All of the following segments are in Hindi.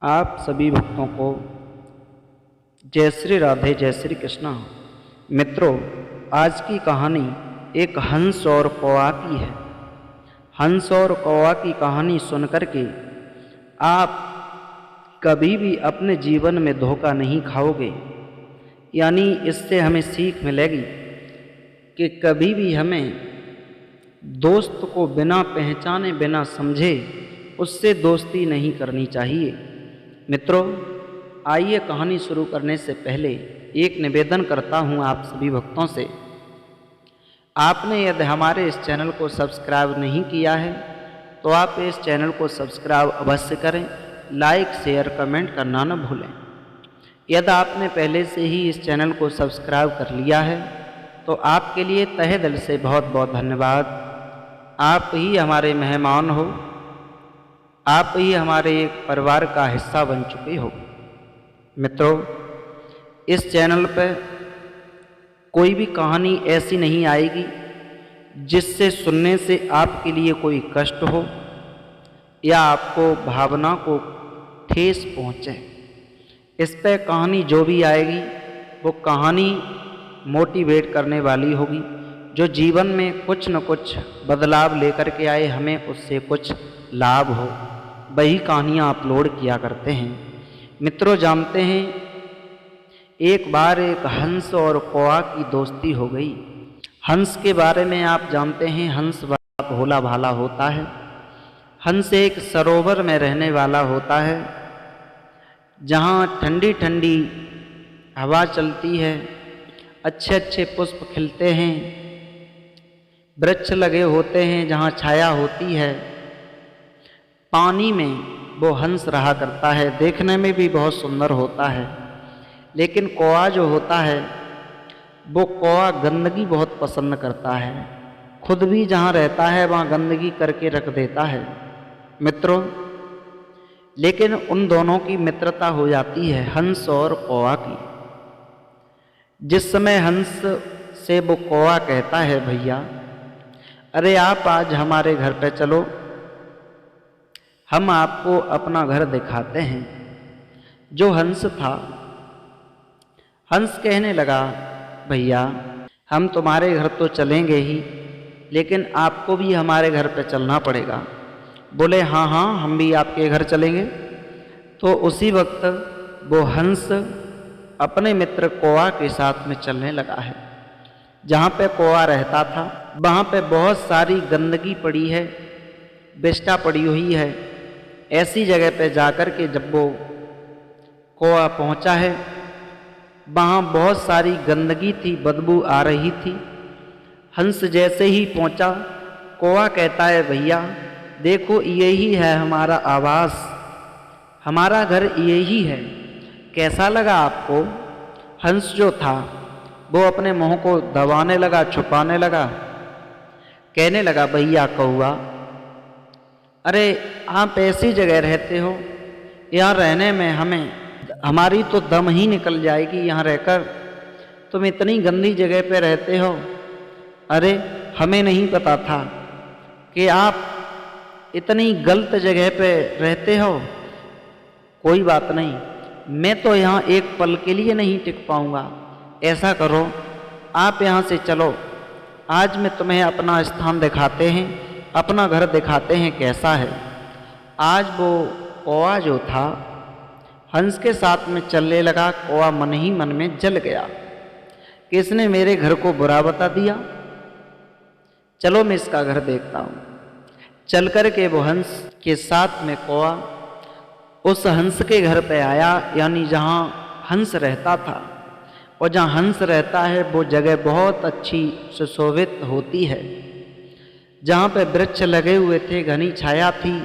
आप सभी भक्तों को जय श्री राधे, जय श्री कृष्णा। मित्रों, आज की कहानी एक हंस और कौवा की है। हंस और कौवा की कहानी सुनकर के आप कभी भी अपने जीवन में धोखा नहीं खाओगे। यानी इससे हमें सीख मिलेगी कि कभी भी हमें दोस्त को बिना पहचाने, बिना समझे उससे दोस्ती नहीं करनी चाहिए। मित्रों, आइए कहानी शुरू करने से पहले एक निवेदन करता हूं आप सभी भक्तों से। आपने यदि हमारे इस चैनल को सब्सक्राइब नहीं किया है तो आप इस चैनल को सब्सक्राइब अवश्य करें, लाइक, शेयर, कमेंट करना न भूलें। यदि आपने पहले से ही इस चैनल को सब्सक्राइब कर लिया है तो आपके लिए तहे दिल से बहुत बहुत धन्यवाद। आप ही हमारे मेहमान हो, आप ही हमारे एक परिवार का हिस्सा बन चुके हो। मित्रों, इस चैनल पर कोई भी कहानी ऐसी नहीं आएगी जिससे सुनने से आपके लिए कोई कष्ट हो या आपको भावना को ठेस पहुँचे। इस पर कहानी जो भी आएगी वो कहानी मोटिवेट करने वाली होगी, जो जीवन में कुछ न कुछ बदलाव लेकर के आए, हमें उससे कुछ लाभ हो, वही कहानियाँ अपलोड किया करते हैं। मित्रों, जानते हैं एक बार एक हंस और कौवा की दोस्ती हो गई। हंस के बारे में आप जानते हैं, हंस बड़ा भोला भाला होता है। हंस एक सरोवर में रहने वाला होता है जहाँ ठंडी ठंडी हवा चलती है, अच्छे अच्छे पुष्प खिलते हैं, वृक्ष लगे होते हैं जहाँ छाया होती है। पानी में वो हंस रहा करता है, देखने में भी बहुत सुंदर होता है। लेकिन कौवा जो होता है वो कौवा गंदगी बहुत पसंद करता है, खुद भी जहाँ रहता है वहाँ गंदगी करके रख देता है। मित्रों, लेकिन उन दोनों की मित्रता हो जाती है, हंस और कौवा की। जिस समय हंस से वो कौवा कहता है, भैया अरे आप आज हमारे घर पे चलो, हम आपको अपना घर दिखाते हैं। जो हंस था, हंस कहने लगा, भैया हम तुम्हारे घर तो चलेंगे ही, लेकिन आपको भी हमारे घर पे चलना पड़ेगा। बोले हाँ हाँ, हम भी आपके घर चलेंगे। तो उसी वक्त वो हंस अपने मित्र कौवा के साथ में चलने लगा है। जहाँ पे कौवा रहता था वहाँ पे बहुत सारी गंदगी पड़ी है, विष्ठा पड़ी हुई है। ऐसी जगह पे जाकर के जब वो कौवा पहुँचा है, वहाँ बहुत सारी गंदगी थी, बदबू आ रही थी। हंस जैसे ही पहुँचा, कौवा कहता है, भैया देखो यही है हमारा आवास, हमारा घर यही है, कैसा लगा आपको? हंस जो था वो अपने मुंह को दबाने लगा, छुपाने लगा, कहने लगा, भैया कौवा अरे आप ऐसी जगह रहते हो, यहाँ रहने में हमारी तो दम ही निकल जाएगी यहाँ रहकर। तुम इतनी गंदी जगह पे रहते हो। अरे हमें नहीं पता था कि आप इतनी गलत जगह पे रहते हो। कोई बात नहीं, मैं तो यहाँ एक पल के लिए नहीं टिक पाऊँगा। ऐसा करो, आप यहाँ से चलो, आज मैं तुम्हें अपना स्थान दिखाते हैं, अपना घर दिखाते हैं कैसा है। आज वो कौवा जो था हंस के साथ में चलने लगा। कौवा मन ही मन में जल गया कि इसने मेरे घर को बुरा बता दिया, चलो मैं इसका घर देखता हूँ। चल कर के वो हंस के साथ में कौवा उस हंस के घर पे आया, यानी जहाँ हंस रहता था। और जहाँ हंस रहता है वो जगह बहुत अच्छी सुशोभित होती है, जहाँ पे वृक्ष लगे हुए थे, घनी छाया थी,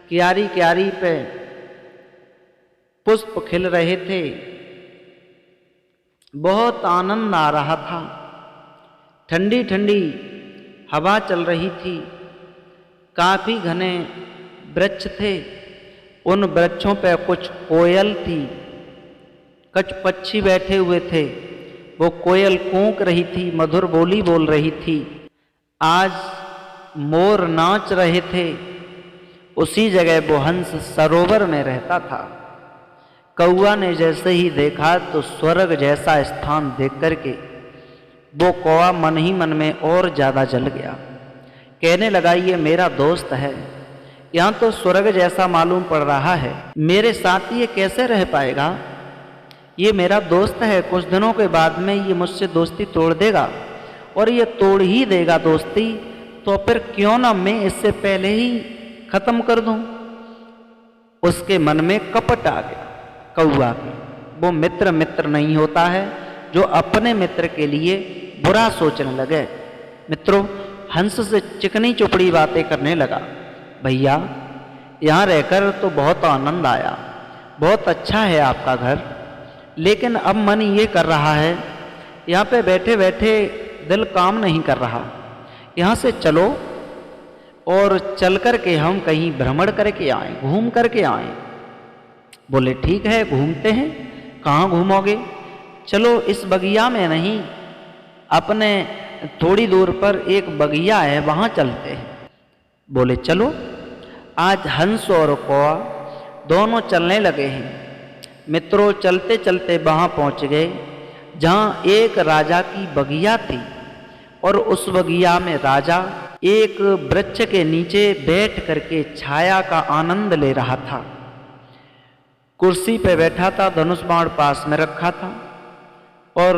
क्यारी क्यारी पे पुष्प खिल रहे थे, बहुत आनंद आ रहा था। ठंडी ठंडी हवा चल रही थी, काफ़ी घने वृक्ष थे। उन वृक्षों पे कुछ कोयल थी, कुछ पक्षी बैठे हुए थे। वो कोयल कूक रही थी, मधुर बोली बोल रही थी। आज मोर नाच रहे थे, उसी जगह वो हंस सरोवर में रहता था। कौआ ने जैसे ही देखा तो स्वर्ग जैसा स्थान देख करके वो कौआ मन ही मन में और ज़्यादा जल गया। कहने लगा, ये मेरा दोस्त है, यहाँ तो स्वर्ग जैसा मालूम पड़ रहा है, मेरे साथ ये कैसे रह पाएगा? ये मेरा दोस्त है, कुछ दिनों के बाद में ये मुझसे दोस्ती तोड़ देगा, और ये तोड़ ही देगा दोस्ती, तो फिर क्यों ना मैं इससे पहले ही खत्म कर दूं। उसके मन में कपट आ गया कौआ की। वो मित्र मित्र नहीं होता है जो अपने मित्र के लिए बुरा सोचने लगे। मित्रों, हंस से चिकनी चुपड़ी बातें करने लगा। भैया, यहाँ रहकर तो बहुत आनंद आया, बहुत अच्छा है आपका घर, लेकिन अब मन ये कर रहा है, यहाँ पे बैठे बैठे दिल काम नहीं कर रहा, यहाँ से चलो और चल कर के हम कहीं भ्रमण करके आएं, घूम करके आएं। बोले, ठीक है, घूमते हैं। कहाँ घूमोगे? चलो इस बगिया में नहीं, अपने थोड़ी दूर पर एक बगिया है, वहाँ चलते हैं। बोले, चलो। आज हंस और कौआ दोनों चलने लगे हैं। मित्रों, चलते चलते वहाँ पहुँच गए जहाँ एक राजा की बगिया थी, और उस बगिया में राजा एक वृक्ष के नीचे बैठ करके छाया का आनंद ले रहा था। कुर्सी पे बैठा था, धनुष बाण पास में रखा था, और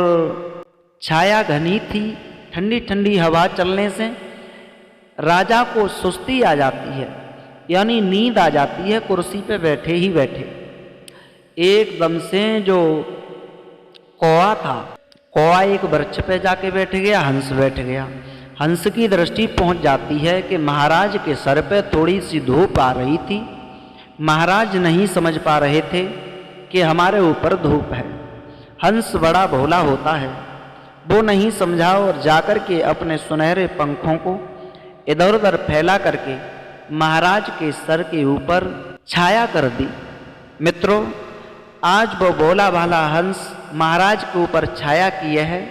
छाया घनी थी। ठंडी ठंडी हवा चलने से राजा को सुस्ती आ जाती है, यानी नींद आ जाती है कुर्सी पे बैठे ही बैठे। एकदम से जो कौआ था, कौआ एक वृक्ष पे जाके बैठ गया, हंस बैठ गया। हंस की दृष्टि पहुंच जाती है कि महाराज के सर पे थोड़ी सी धूप आ रही थी। महाराज नहीं समझ पा रहे थे कि हमारे ऊपर धूप है। हंस बड़ा भोला होता है, वो नहीं समझा और जाकर के अपने सुनहरे पंखों को इधर उधर फैला करके महाराज के सर के ऊपर छाया कर दी। मित्रों, आज वो भोला भाला हंस महाराज के ऊपर छाया किए है।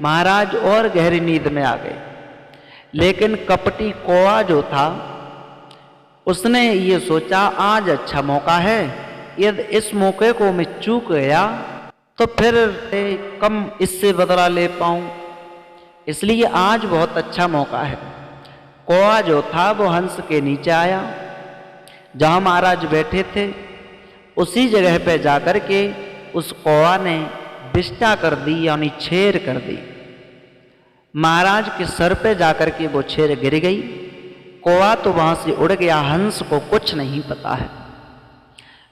महाराज और गहरी नींद में आ गए, लेकिन कपटी कौआ जो था उसने ये सोचा, आज अच्छा मौका है, यदि इस मौके को मैं चूक गया तो फिर कम इससे बदला ले पाऊं, इसलिए आज बहुत अच्छा मौका है। कौआ जो था वो हंस के नीचे आया, जहाँ महाराज बैठे थे उसी जगह पे जाकर के उस कौआ ने बिष्टा कर दी, यानी छेर कर दी। महाराज के सर पे जाकर के वो छेर गिर गई। कौआ तो वहाँ से उड़ गया, हंस को कुछ नहीं पता है।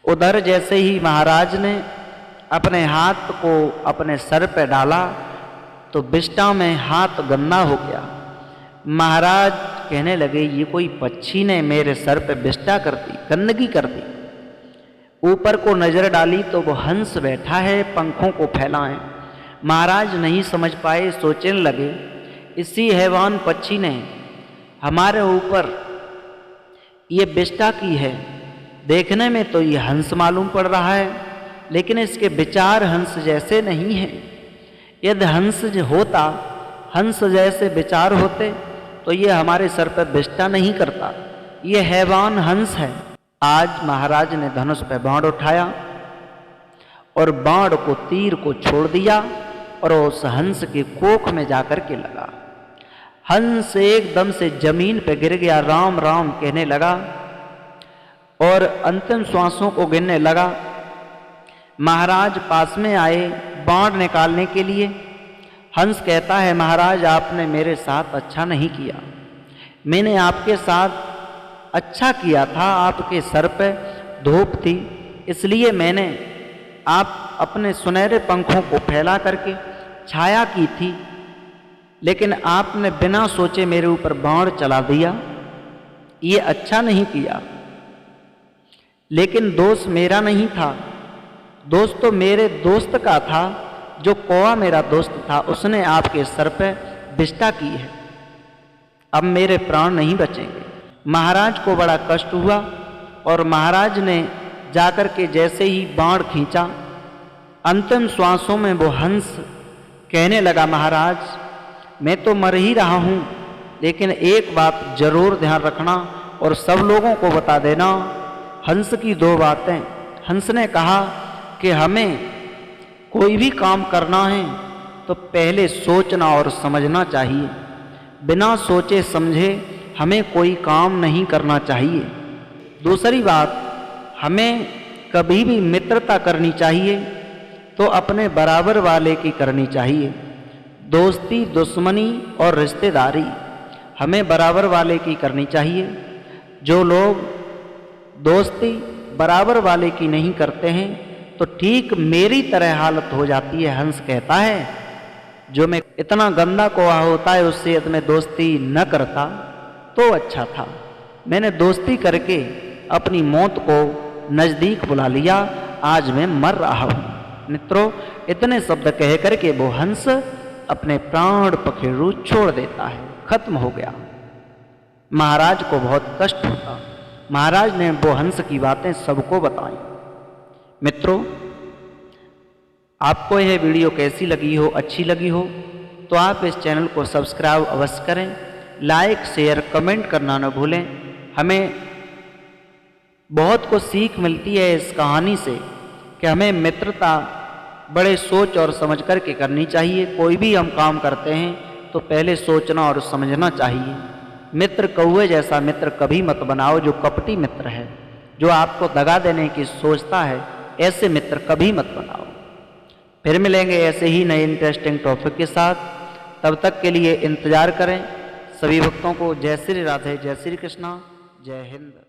उधर जैसे ही महाराज ने अपने हाथ को अपने सर पे डाला तो बिष्टा में हाथ गंदा हो गया। महाराज कहने लगे, ये कोई पक्षी ने मेरे सर पे बिष्टा कर दी, गंदगी कर दी। ऊपर को नजर डाली तो वो हंस बैठा है, पंखों को फैलाए। महाराज नहीं समझ पाए, सोचने लगे, इसी हैवान पक्षी ने हमारे ऊपर ये बिष्टा की है। देखने में तो ये हंस मालूम पड़ रहा है, लेकिन इसके विचार हंस जैसे नहीं हैं। यदि हंस होता, हंस जैसे विचार होते तो ये हमारे सर पर बिष्टा नहीं करता। ये हैवान हंस है। आज महाराज ने धनुष पे बाण उठाया और बाण को, तीर को छोड़ दिया और उस हंस के कोख में जाकर के लगा। हंस एकदम से जमीन पे गिर गया, राम राम कहने लगा और अंतिम श्वासों को गिनने लगा। महाराज पास में आए बाण निकालने के लिए। हंस कहता है, महाराज आपने मेरे साथ अच्छा नहीं किया, मैंने आपके साथ अच्छा किया था, आपके सर पे धूप थी, इसलिए मैंने आप अपने सुनहरे पंखों को फैला करके छाया की थी, लेकिन आपने बिना सोचे मेरे ऊपर बाण चला दिया, ये अच्छा नहीं किया। लेकिन दोष मेरा नहीं था, दोष तो मेरे दोस्त का था, जो कौआ मेरा दोस्त था, उसने आपके सर पे बिष्टा की है। अब मेरे प्राण नहीं बचेंगे। महाराज को बड़ा कष्ट हुआ और महाराज ने जाकर के जैसे ही बाण खींचा, अंतिम श्वासों में वो हंस कहने लगा, महाराज मैं तो मर ही रहा हूँ, लेकिन एक बात जरूर ध्यान रखना, और सब लोगों को बता देना। हंस की दो बातें। हंस ने कहा कि हमें कोई भी काम करना है तो पहले सोचना और समझना चाहिए। बिना सोचे समझे हमें कोई काम नहीं करना चाहिए। दूसरी बात, हमें कभी भी मित्रता करनी चाहिए तो अपने बराबर वाले की करनी चाहिए। दोस्ती, दुश्मनी और रिश्तेदारी हमें बराबर वाले की करनी चाहिए। जो लोग दोस्ती बराबर वाले की नहीं करते हैं तो ठीक मेरी तरह हालत हो जाती है। हंस कहता है, जो मैं इतना गंदा कौवा होता है उससे मैं दोस्ती न करता तो अच्छा था। मैंने दोस्ती करके अपनी मौत को नज़दीक बुला लिया, आज मैं मर रहा हूँ। मित्रों, इतने शब्द कह करके वो हंस अपने प्राण पखेरु छोड़ देता है, खत्म हो गया। महाराज को बहुत कष्ट होता। महाराज ने वो हंस की बातें सबको बताई। मित्रों, आपको यह वीडियो कैसी लगी हो, अच्छी लगी हो तो आप इस चैनल को सब्सक्राइब अवश्य करें। लाइक, शेयर, कमेंट करना न भूलें। हमें बहुत कुछ सीख मिलती है इस कहानी से कि हमें मित्रता बड़े सोच और समझ कर के करनी चाहिए। कोई भी हम काम करते हैं तो पहले सोचना और समझना चाहिए। मित्र कौवे जैसा मित्र कभी मत बनाओ जो कपटी मित्र है, जो आपको दगा देने की सोचता है। ऐसे मित्र कभी मत बनाओ। फिर मिलेंगे ऐसे ही नए इंटरेस्टिंग टॉपिक के साथ। तब तक के लिए इंतज़ार करें। सभी भक्तों को जय श्री राधे, जय श्री कृष्णा, जय हिंद।